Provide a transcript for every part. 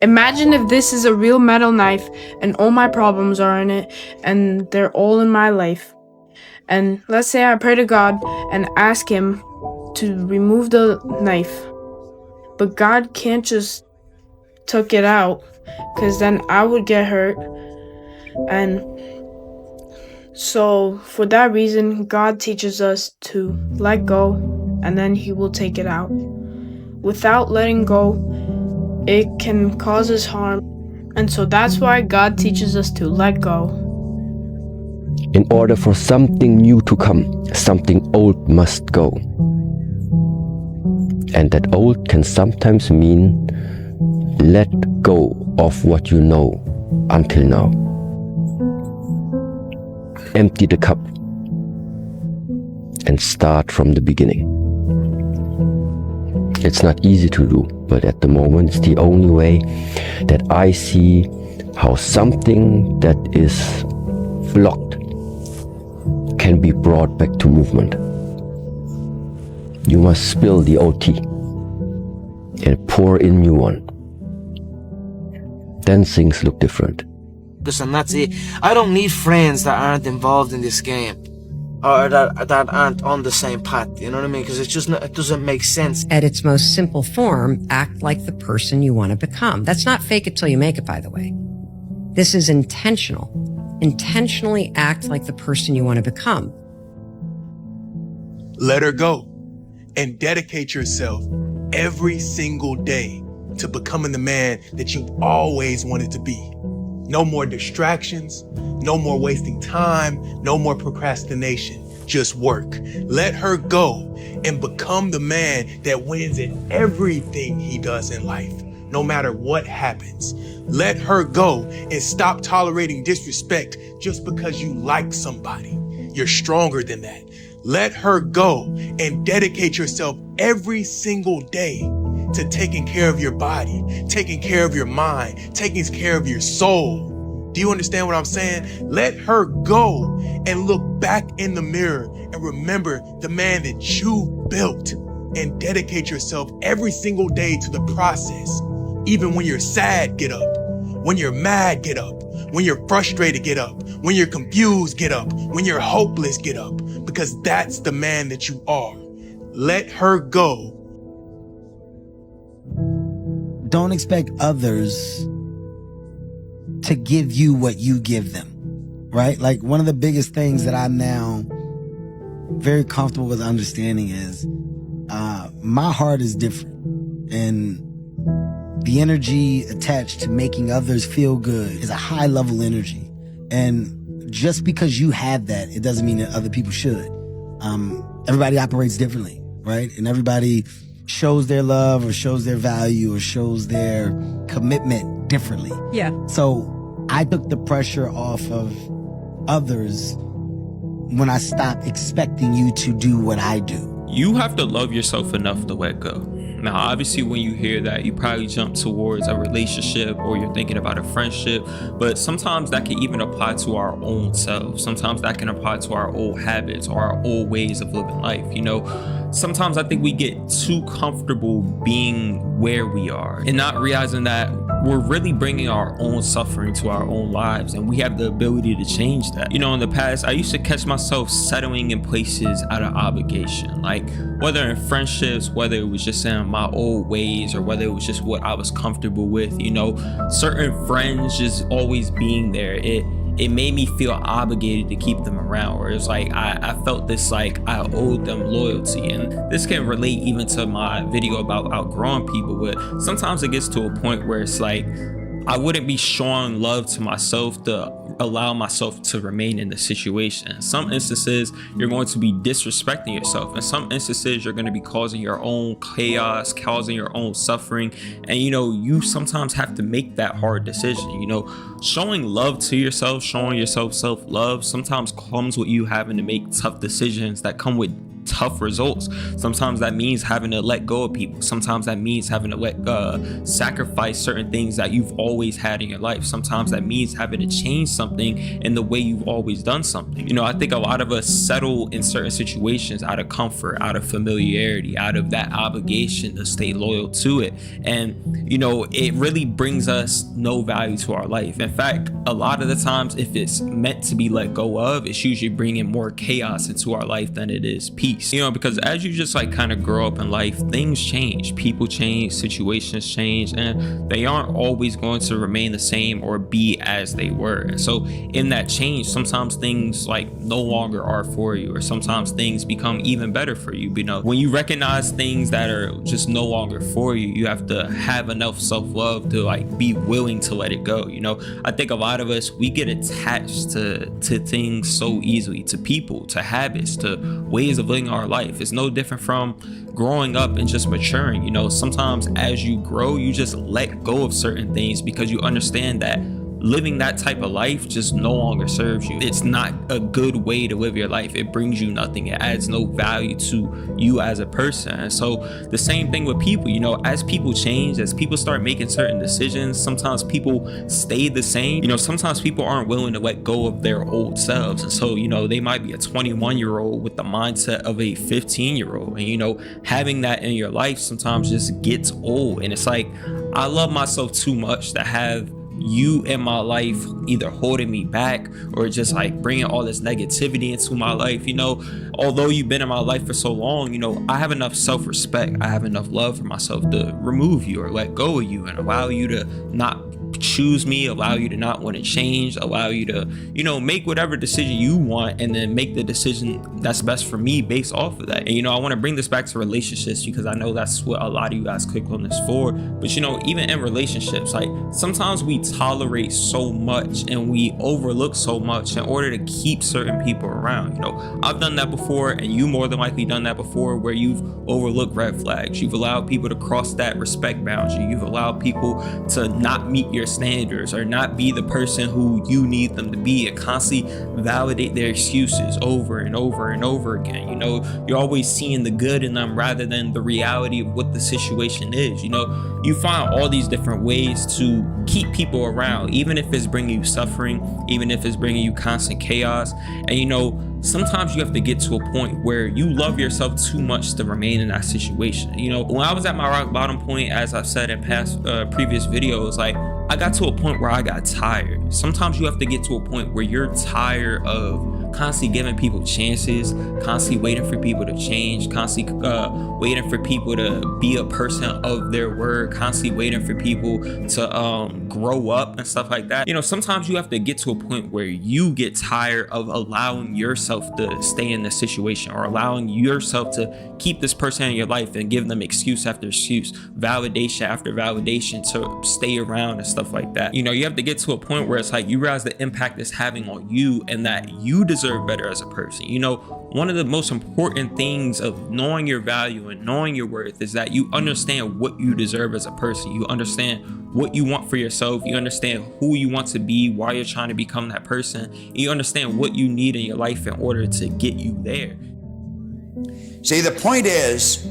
Imagine if this is a real metal knife and all my problems are in it and they're all in my life. And let's say I pray to God and ask Him to remove the knife. But God can't just tuck it out, because then I would get hurt. And so for that reason, God teaches us to let go, and then He will take it out. Without letting go, it can cause us harm. And so that's why God teaches us to let go. In order for something new to come, something old must go. And that old can sometimes mean let go of what you know until now. Empty the cup and start from the beginning. It's not easy to do, but at the moment it's the only way that I see how something that is blocked can be brought back to movement. You must spill the old tea and pour in new one. Then things look different. And that's it. I don't need friends that aren't involved in this game, or that aren't on the same path, you know what I mean? Because it doesn't make sense. At its most simple form, act like the person you want to become. That's not fake it till you make it, by the way. This is intentional. Intentionally act like the person you want to become. Let her go and dedicate yourself every single day to becoming the man that you've always wanted to be. No more distractions, no more wasting time, no more procrastination, just work. Let her go and become the man that wins at everything he does in life, no matter what happens. Let her go and stop tolerating disrespect just because you like somebody. You're stronger than that. Let her go and dedicate yourself every single day to taking care of your body, taking care of your mind, taking care of your soul. Do you understand what I'm saying? Let her go and look back in the mirror and remember the man that you built, and dedicate yourself every single day to the process. Even when you're sad, get up. When you're mad, get up. When you're frustrated, get up. When you're confused, get up. When you're hopeless, get up. Because that's the man that you are. Let her go. Don't expect others to give you what you give them, right? Like, one of the biggest things that I'm now very comfortable with understanding is my heart is different, and the energy attached to making others feel good is a high level energy. And just because you have that, it doesn't mean that other people should. Everybody operates differently, right? And everybody shows their love or shows their value or shows their commitment differently. Yeah. So I took the pressure off of others when I stopped expecting you to do what I do. You have to love yourself enough to let go. Now, obviously, when you hear that, you probably jump towards a relationship or you're thinking about a friendship, but sometimes that can even apply to our own selves. Sometimes that can apply to our old habits or our old ways of living life. You know, sometimes I think we get too comfortable being where we are and not realizing that we're really bringing our own suffering to our own lives, and we have the ability to change that. You know, in the past, I used to catch myself settling in places out of obligation, like whether in friendships, whether it was just in my old ways, or whether it was just what I was comfortable with. You know, certain friends just always being there, it made me feel obligated to keep them around, where it's like I felt this like I owed them loyalty. And this can relate even to my video about outgrowing people, but sometimes it gets to a point where it's like I wouldn't be showing love to myself to allow myself to remain in the situation. In some instances, you're going to be disrespecting yourself. In some instances, you're going to be causing your own chaos, causing your own suffering. And, you know, you sometimes have to make that hard decision. You know, showing love to yourself, showing yourself self-love sometimes comes with you having to make tough decisions that come with tough results. Sometimes that means having to let go of people. Sometimes that means having to sacrifice certain things that you've always had in your life. Sometimes that means having to change something in the way you've always done something. You know, I think a lot of us settle in certain situations out of comfort, out of familiarity, out of that obligation to stay loyal to it. And, you know, it really brings us no value to our life. In fact, a lot of the times, if it's meant to be let go of, it's usually bringing more chaos into our life than it is peace. You know, because as you just like kind of grow up in life, things change, people change, situations change, and they aren't always going to remain the same or be as they were. And so in that change, sometimes things like no longer are for you, or sometimes things become even better for you. You know, when you recognize things that are just no longer for you, you have to have enough self-love to like be willing to let it go. You know, I think a lot of us, we get attached to things so easily, to people, to habits, to ways of living our life. It's no different from growing up and just maturing. You know, sometimes as you grow, you just let go of certain things because you understand that living that type of life just no longer serves you. It's not a good way to live your life. It brings you nothing. It adds no value to you as a person. And so the same thing with people, you know, as people change, as people start making certain decisions, sometimes people stay the same. You know, sometimes people aren't willing to let go of their old selves. And so, you know, they might be a 21-year-old with the mindset of a 15-year-old. And, you know, having that in your life sometimes just gets old. And it's like, I love myself too much to have you in my life either holding me back or just like bringing all this negativity into my life. You know, although you've been in my life for so long, you know, I have enough self-respect, I have enough love for myself to remove you or let go of you and allow you to not choose me, allow you to not want to change, allow you to, you know, make whatever decision you want and then make the decision that's best for me based off of that. And, you know, I want to bring this back to relationships because I know that's what a lot of you guys click on this for. But, you know, even in relationships, like sometimes we tolerate so much and we overlook so much in order to keep certain people around. You know, I've done that before and you more than likely done that before, where you've overlooked red flags. You've allowed people to cross that respect boundary. You've allowed people to not meet your standards or not be the person who you need them to be, and constantly validate their excuses over and over and over again. You know, you're always seeing the good in them rather than the reality of what the situation is. You know, you find all these different ways to keep people around, even if it's bringing you suffering, even if it's bringing you constant chaos. And, you know, sometimes you have to get to a point where you love yourself too much to remain in that situation. You know, when I was at my rock bottom point, as I've said in past previous videos, like I got to a point where I got tired. Sometimes you have to get to a point where you're tired of constantly giving people chances, constantly waiting for people to change, constantly waiting for people to be a person of their word, constantly waiting for people to grow up and stuff like that. You know, sometimes you have to get to a point where you get tired of allowing yourself to stay in this situation or allowing yourself to keep this person in your life and give them excuse after excuse, validation after validation to stay around and stuff like that. You know, you have to get to a point where it's like you realize the impact it's having on you and that you deserve better as a person. You know, one of the most important things of knowing your value and knowing your worth is that you understand what you deserve as a person. You understand what you want for yourself. You understand who you want to be, why you're trying to become that person. You understand what you need in your life in order to get you there. See, the point is,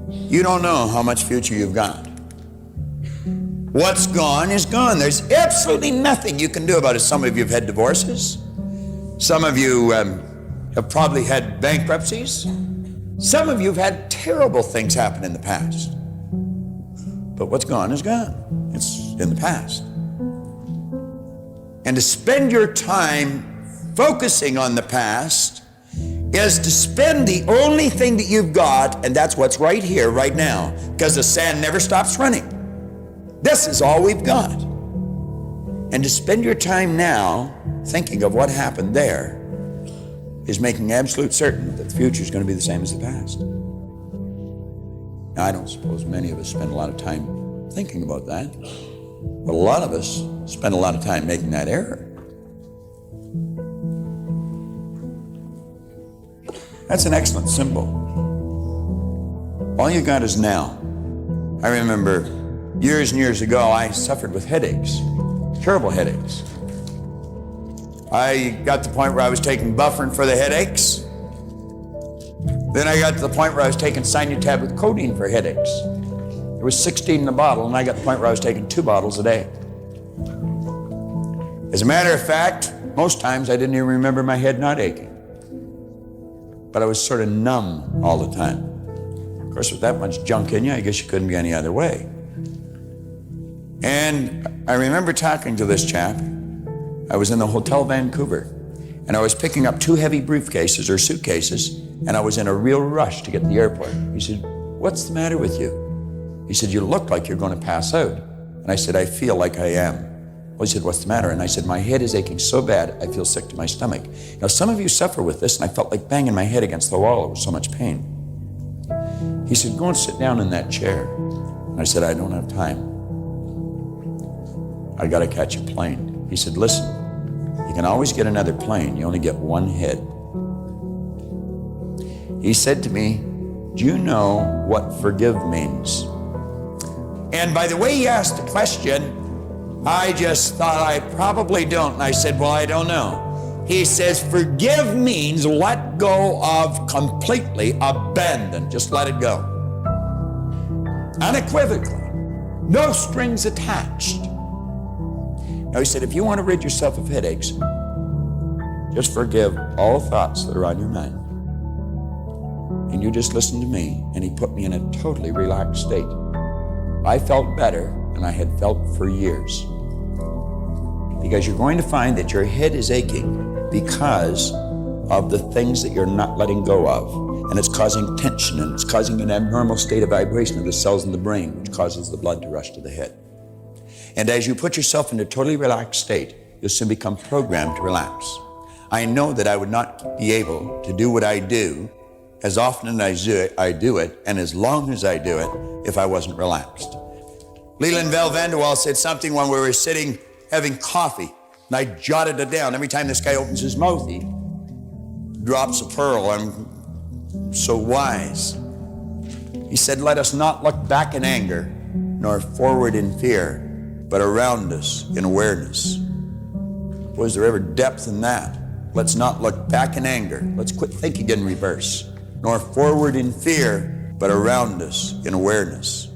you don't know how much future you've got. What's gone is gone. There's absolutely nothing you can do about it. Some of you have had divorces. Some of you have probably had bankruptcies. Some of you have had terrible things happen in the past. But what's gone is gone. It's in the past. And to spend your time focusing on the past is to spend the only thing that you've got, and that's what's right here, right now, because the sand never stops running. This is all we've got. And to spend your time now thinking of what happened there is making absolute certain that the future is going to be the same as the past. Now, I don't suppose many of us spend a lot of time thinking about that, but a lot of us spend a lot of time making that error. That's an excellent symbol. All you got is now. I remember years and years ago, I suffered with headaches, terrible headaches. I got to the point where I was taking Bufferin for the headaches, Then I got to the point where I was taking Sinutab with codeine for headaches. There was 16 in the bottle, and I got to the point where I was taking 2 bottles a day. As a matter of fact, most times I didn't even remember my head not aching. But I was sort of numb all the time. Of course, with that much junk in you, I guess you couldn't be any other way. And I remember talking to this chap. I was in the Hotel Vancouver, and I was picking up 2 heavy briefcases or suitcases, and I was in a real rush to get to the airport. He said, "What's the matter with you?" He said, "You look like you're going to pass out." And I said, "I feel like I am." Well, he said, "What's the matter?" And I said, "My head is aching so bad, I feel sick to my stomach." Now, some of you suffer with this, and I felt like banging my head against the wall. It was so much pain. He said, "Go and sit down in that chair." And I said, "I don't have time. I got to catch a plane." He said, "Listen, you can always get another plane. You only get one head." He said to me, "Do you know what forgive means?" And by the way he asked the question, I just thought I probably don't. And I said, "Well, I don't know." He says, "Forgive means let go of completely, abandon. Just let it go. Unequivocally. No strings attached." Now he said, if you want to rid yourself of headaches, just forgive all thoughts that are on your mind. And you just listen to me. And he put me in a totally relaxed state. I felt better than I had felt for years. Because you're going to find that your head is aching because of the things that you're not letting go of. And it's causing tension, and it's causing an abnormal state of vibration of the cells in the brain, which causes the blood to rush to the head. And as you put yourself into a totally relaxed state, you'll soon become programmed to relax. I know that I would not be able to do what I do as often as I do it, and as long as I do it, if I wasn't relaxed. Leland Vel Vanderwall said something when we were sitting having coffee, and I jotted it down. Every time this guy opens his mouth, he drops a pearl. I'm so wise. He said, "Let us not look back in anger, nor forward in fear, but around us in awareness." Was there ever depth in that? Let's not look back in anger. Let's quit thinking in reverse. Nor forward in fear, but around us in awareness.